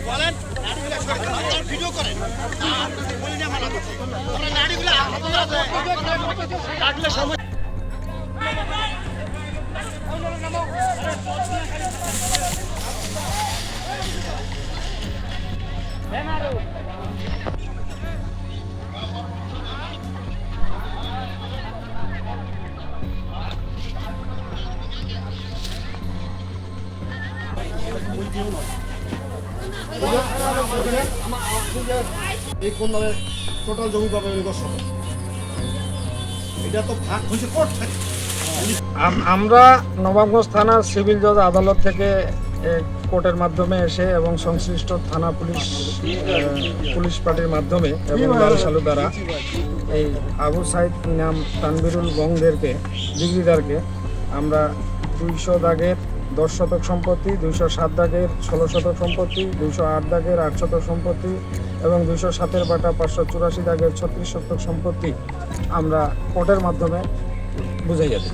বলেন ভিডিও করেন সময় এই কোন নামে টোটাল জমি পাবে এটা তো ভাগ হয়েছে কোর্ট থেকে। আমরা নবাবগঞ্জ থানার সিভিল জজ আদালত থেকে কোর্টের মাধ্যমে এসে এবং সংশ্লিষ্ট থানা পুলিশ পার্টির মাধ্যমে এবং লালসালু দ্বারা এই আবু সাইদ ইনাম তানবিরুল গংদেরকে ডিগ্রিদারকে আমরা 200 দাগের 10 শতক সম্পত্তি, 207 দাগের 16 শতক সম্পত্তি, 208 দাগের 8 শতক সম্পত্তি এবং 207 বাটা 584 দাগের 36 শতক সম্পত্তি আমরা কোর্টের মাধ্যমে বুঝাইয়া দিই।